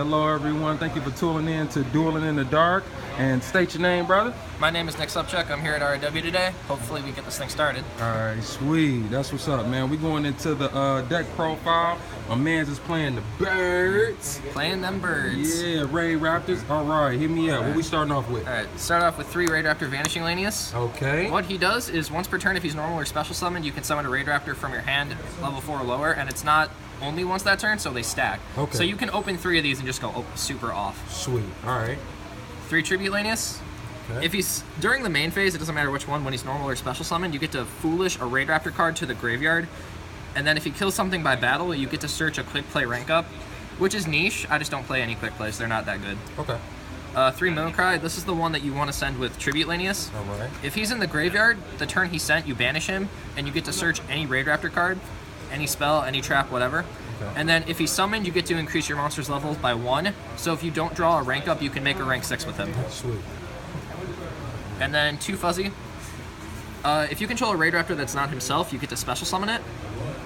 Hello, everyone. Thank you for tuning in to Dueling in the Dark. And state your name, brother. My name is Nick Subchuck. I'm here at R.I.W. today. Hopefully we get this thing started. All right, sweet. That's what's up, man. We going into the deck profile. My man's is playing the Birdz. Playing them birds. Yeah, Raidraptors. All right, hit me up. What we starting off with? All right, start off with 3 Raidraptor Vanishing Lanius. Okay. What he does is once per turn, if he's normal or special summoned, you can summon a Raidraptor from your hand, level 4 or lower, and it's not only once that turn, so they stack. Okay. So you can open 3 of these and just go super off. Sweet. All right. 3 Tribute Lanius. Okay. If he's during the main phase, it doesn't matter which one, when he's normal or special summoned, you get to Foolish a Raidraptor card to the graveyard. And then if he kills something by battle, you get to search a quick play rank up, which is niche. I just don't play any quick plays. They're not that good. Okay. 3 Mimicry. This is the one that you want to send with Tribute Lanius. All right. If he's in the graveyard, the turn he sent, you banish him, and you get to search any Raidraptor card, any spell, any trap, whatever. Okay. And then if he's summoned, you get to increase your monster's levels by 1. So if you don't draw a rank up, you can make a rank 6 with him. Sweet. And then 2 Fuzzy. If you control a Raidraptor that's not himself, you get to special summon it.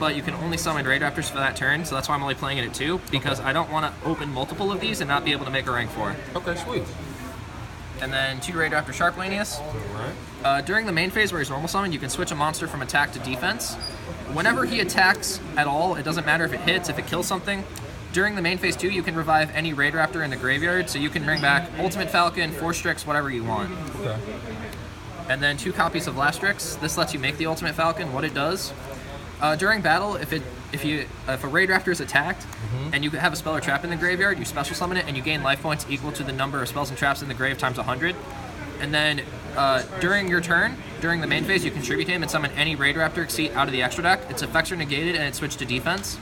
But you can only summon Raidraptors for that turn, so that's why I'm only playing it at 2, because I don't want to open multiple of these and not be able to make a rank 4. Okay, sweet. And then 2 Raidraptor Sharp Lanius. All right. During the main phase where he's normal summoned, you can switch a monster from attack to defense. Whenever he attacks at all, it doesn't matter if it hits, if it kills something. During the main phase 2, you can revive any Raidraptor in the graveyard, so you can bring back Ultimate Falcon, Force Strix, whatever you want. Okay. And then 2 copies of Lastrix. This lets you make the Ultimate Falcon. What it does, during battle, if a Raidraptor is attacked and you have a spell or trap in the graveyard, you special summon it and you gain life points equal to the number of spells and traps in the grave times 100. And then during your turn, during the main phase, you contribute him and summon any Raidraptor seat out of the extra deck. Its effects are negated and it's switched to defense.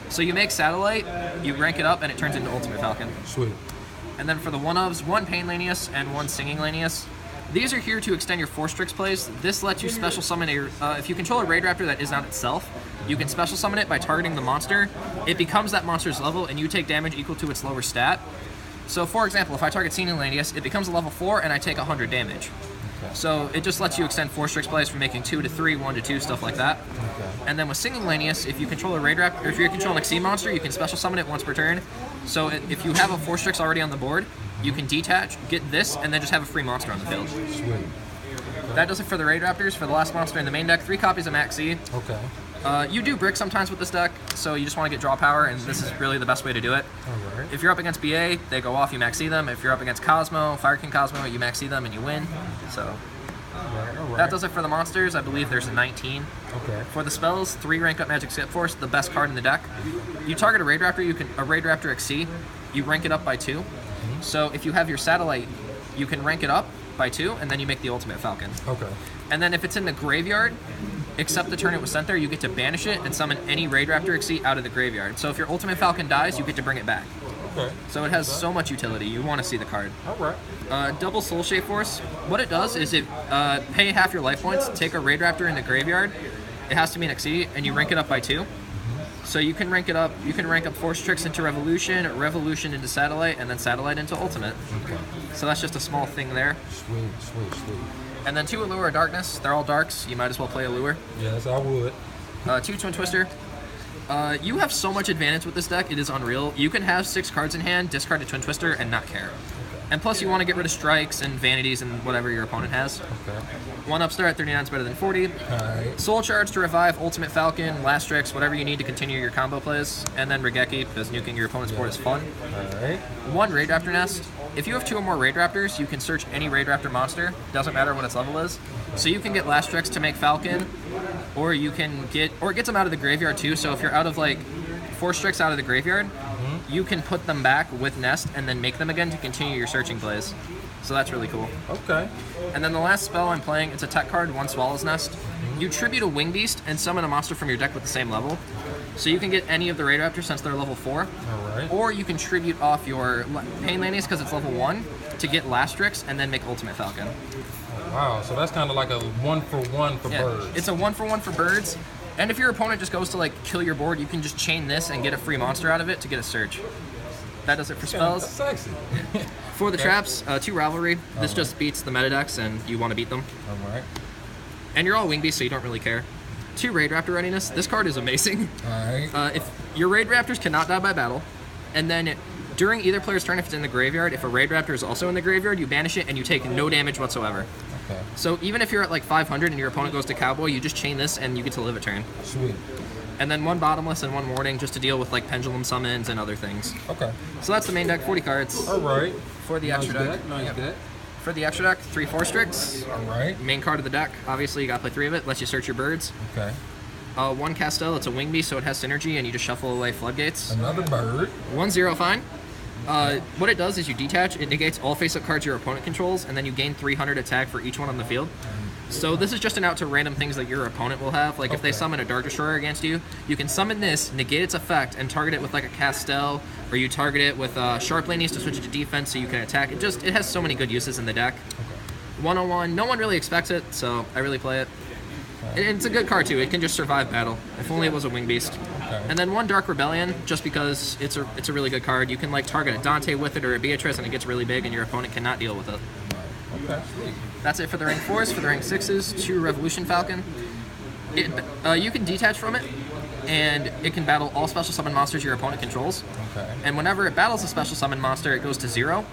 So you make Satellite, you rank it up, and it turns into Ultimate Falcon. Sweet. And then for the 1-ofs, 1 Pain Lanius and 1 Singing Lanius. These are here to extend your Force Strix plays. This lets you special summon if you control a Raidraptor that is not itself, you can special summon it by targeting the monster. It becomes that monster's level, and you take damage equal to its lower stat. So for example, if I target Singing Lanius, it becomes a level 4, and I take 100 damage. Okay. So it just lets you extend Force Strix plays from making 2 to 3, 1 to 2, stuff like that. Okay. And then with Singing Lanius, if you control a Raidraptor, or if you control an Exceed monster, you can special summon it once per turn. So if you have a Force Strix already on the board, you can detach, get this, and then just have a free monster on the field. Sweet. That does it for the Raidraptors. For the last monster in the main deck, 3 copies of Max C. Okay. You do brick sometimes with this deck, so you just want to get draw power, and this is really the best way to do it. All right. If you're up against BA, they go off, you Max C them. If you're up against Cosmo, Fire King Cosmo, you Max C them and you win. So All right. that does it for the monsters. I believe there's a 19. Okay. For the spells, 3 rank up Magic Skip Force, the best card in the deck. You target a Raidraptor, a Raidraptor XC, you rank it up by 2. So if you have your Satellite, you can rank it up by 2, and then you make the Ultimate Falcon. Okay. And then if it's in the graveyard, except the turn it was sent there, you get to banish it and summon any Raidraptor XC out of the graveyard. So if your Ultimate Falcon dies, you get to bring it back. Okay. So it has so much utility. You want to see the card. All right. Double Soul Shape Force. What it does is it pay half your life points, take a Raidraptor in the graveyard. It has to be an XC, and you rank it up by 2. So you can rank it up. You can rank up Force Tricks into Revolution, Revolution into Satellite, and then Satellite into Ultimate. Okay. So that's just a small thing there. Sweet, sweet, sweet. And then 2 Allure of Darkness. They're all darks. You might as well play Allure. Yes, I would. 2 Twin Twister. You have so much advantage with this deck, it is unreal. You can have 6 cards in hand, discard a Twin Twister, and not care. And plus you want to get rid of strikes and vanities and whatever your opponent has. Okay. 1 Upstart at 39 is better than 40. Alright. Soul Charge to revive Ultimate Falcon, Lastrix, whatever you need to continue your combo plays. And then Regeki, because nuking your opponent's board is fun. Alright. 1 Raidraptor Nest. If you have 2 or more Raidraptors, you can search any Raidraptor monster. Doesn't matter what its level is. So you can get Lastrix to make Falcon, or you can get, or it gets them out of the graveyard too. So if you're out of like 4 Strix out of the graveyard, you can put them back with Nest and then make them again to continue your searching plays. So that's really cool. Okay. And then the last spell I'm playing, it's a tech card, 1 Swallow's Nest. You tribute a Wing Beast and summon a monster from your deck with the same level. So you can get any of the Raidraptors since they're level 4. Alright. Or you can tribute off your Pain Lanius because it's level 1 to get Lastrix and then make Ultimate Falcon. Wow, so that's kind of like a 1-for-1 for Birdz. It's a 1-for-1 for Birdz. And if your opponent just goes to like kill your board, you can just chain this and get a free monster out of it to get a search. That does it for spells. That's sexy. For the traps, 2 Rivalry. This just beats the meta decks and you want to beat them. Alright. And you're all Wing Beast, so you don't really care. 2 Raidraptor Readiness. This card is amazing. Alright. If your Raidraptors cannot die by battle, and then During either player's turn, if it's in the graveyard, if a Raidraptor is also in the graveyard, you banish it and you take no damage whatsoever. Okay. So even if you're at like 500 and your opponent goes to Cowboy, you just chain this and you get to live a turn. Sweet. And then 1 bottomless and 1 warning just to deal with like pendulum summons and other things. Okay. So that's the main deck, 40 cards. All right. For the Nice extra deck. Nice deck. For the extra deck, 3 Force Strix. All right. Main card of the deck, obviously you gotta play 3 of it, lets you search your Birdz. Okay. 1 Castel, it's a wing beast, so it has synergy, and you just shuffle away Floodgates. Another bird. 1 0 fine. What it does is you detach, it negates all face-up cards your opponent controls, and then you gain 300 attack for each one on the field. So this is just an out to random things that your opponent will have. Like if they summon a Dark Destroyer against you, you can summon this, negate its effect, and target it with like a Castel, or you target it with Sharp Lanies to switch it to defense so you can attack. It has so many good uses in the deck. 101, no one really expects it, so I really play it. It's a good card too. It can just survive battle. If only it was a wing beast. Okay. And then 1 Dark Rebellion, just because it's a really good card. You can like target a Dante with it or a Beatrice, and it gets really big, and your opponent cannot deal with it. Okay. Sweet. That's it for the rank 4s. For the rank 6s, 2 Revolution Falcon. You can detach from it, and it can battle all special summon monsters your opponent controls. Okay. And whenever it battles a special summon monster, it goes to 0.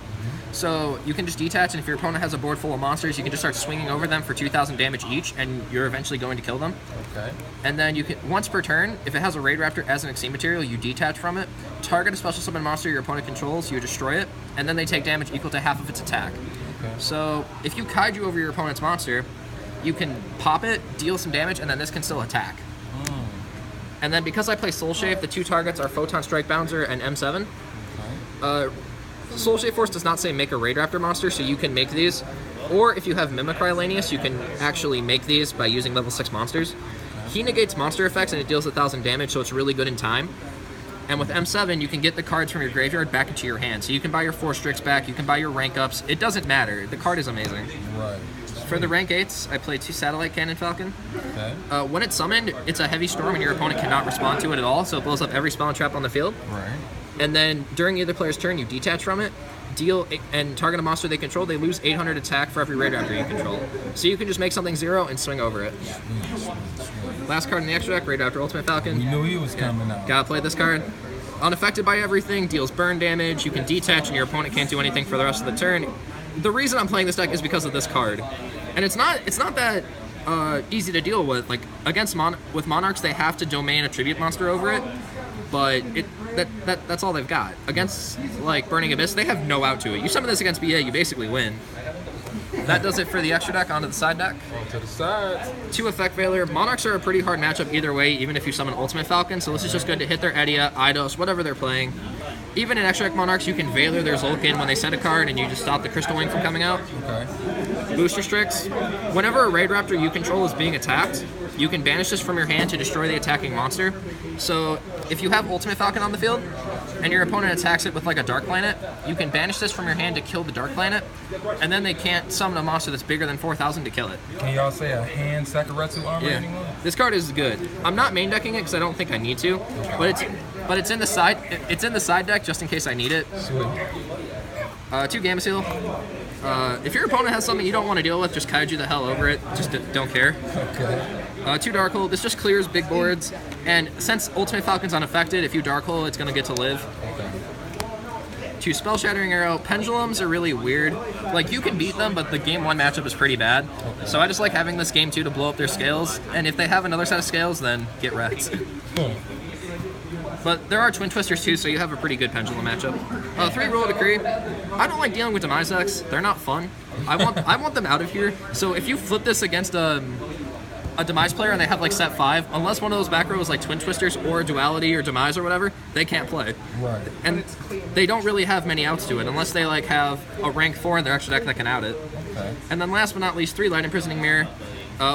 So you can just detach, and if your opponent has a board full of monsters, you can just start swinging over them for 2,000 damage each, and you're eventually going to kill them. Okay. And then you can, once per turn, if it has a Raidraptor as an Exceed material, you detach from it, target a special summon monster your opponent controls, you destroy it, and then they take damage equal to half of its attack. Okay. So if you Kaiju over your opponent's monster, you can pop it, deal some damage, and then this can still attack. And then because I play Soul Shave, the 2 targets are Photon Strike Bouncer and M7. Okay. Soul Shave Force does not say make a Raidraptor monster, so you can make these. Or if you have Mimicry Lanius, you can actually make these by using level 6 monsters. He negates monster effects and it deals 1,000 damage, so it's really good in time. And with M7, you can get the cards from your graveyard back into your hand. So you can buy your 4 Strix back, you can buy your rank ups. It doesn't matter. The card is amazing. Right. For the rank 8s, I play 2 Satellite Cannon Falcon. Okay. When it's summoned, it's a heavy storm and your opponent cannot respond to it at all, so it blows up every spell and trap on the field. Right. And then during either player's turn, you detach from it, deal and target a monster they control. They lose 800 attack for every Raidraptor you control. So you can just make something 0 and swing over it. Last card in the extra deck, Raidraptor Ultimate Falcon. We knew he was coming out. Gotta play this card. Unaffected by everything, deals burn damage. You can detach and your opponent can't do anything for the rest of the turn. The reason I'm playing this deck is because of this card. And it's not that easy to deal with. Like against with Monarchs, they have to domain a tribute monster over it. But that's all they've got. Against like Burning Abyss, they have no out to it. You summon this against BA, you basically win. That does it for the extra deck. Onto the side deck. To the side. 2 Effect Veiler. Monarchs are a pretty hard matchup either way, even if you summon Ultimate Falcon. So this is just good to hit their Edia, Eidos, whatever they're playing. Even in extra deck Monarchs, you can Veiler their Zolkin when they set a card, and you just stop the Crystal Wing from coming out. Okay. Booster Strix. Whenever a Raidraptor you control is being attacked, you can banish this from your hand to destroy the attacking monster. So if you have Ultimate Falcon on the field, and your opponent attacks it with like a Dark Planet, you can banish this from your hand to kill the Dark Planet, and then they can't summon a monster that's bigger than 4,000 to kill it. Can y'all say a hand Sakuretsu armor anymore? This card is good. I'm not main decking it because I don't think I need to, but it's in the side. It's in the side deck just in case I need it. Sweet. 2 Gamma Seal. If your opponent has something you don't want to deal with, just kaiju the hell over it. Just don't care. Okay. 2 Darkhold. This just clears big boards, and since Ultimate Falcon's unaffected, if you Darkhold, it's gonna get to live. Okay. 2 Spell Shattering Arrow. Pendulums are really weird. Like you can beat them, but the game 1 matchup is pretty bad. Okay. So I just like having this game 2 to blow up their scales, and if they have another set of scales, then get wrecked. But there are Twin Twisters too, so you have a pretty good Pendulum matchup. 3 Royal Decree. I don't like dealing with Demise decks. They're not fun. I want them out of here. So if you flip this against a Demise player and they have like set 5, unless one of those back rows like Twin Twisters or Duality or Demise or whatever, they can't play. Right. And they don't really have many outs to it, unless they like have a rank 4 in their extra deck that can out it. Okay. And then last but not least, 3 Light Imprisoning Mirror.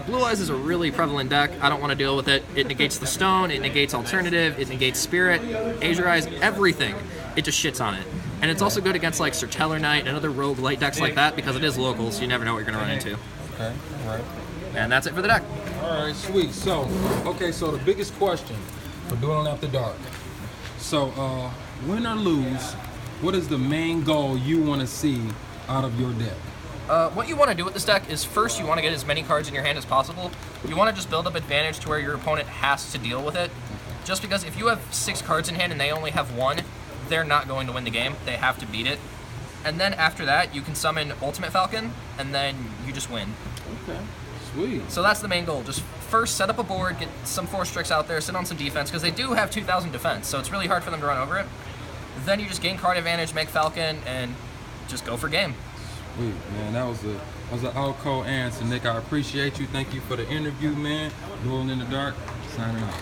Blue Eyes is a really prevalent deck. I don't want to deal with it. It negates the Stone, it negates Alternative, it negates Spirit, Azure Eyes, everything. It just shits on it. And it's also good against like Serteller Knight and other rogue light decks like that because it is local, so you never know what you're going to run into. Okay. Right. And that's it for the deck. All right. Sweet. So, okay. So the biggest question for Dueling After Dark. So, win or lose, what is the main goal you want to see out of your deck? What you want to do with this deck is first you want to get as many cards in your hand as possible. You want to just build up advantage to where your opponent has to deal with it. Just because if you have 6 cards in hand and they only have 1, they're not going to win the game. They have to beat it. And then after that, you can summon Ultimate Falcon, and then you just win. Okay, sweet. So that's the main goal. Just first set up a board, get some Force Tricks out there, sit on some defense, because they do have 2,000 defense, so it's really hard for them to run over it. Then you just gain card advantage, make Falcon, and just go for game. Sweet, man. That was an out cold answer, Nick. I appreciate you. Thank you for the interview, man. Dueling in the Dark, signing out.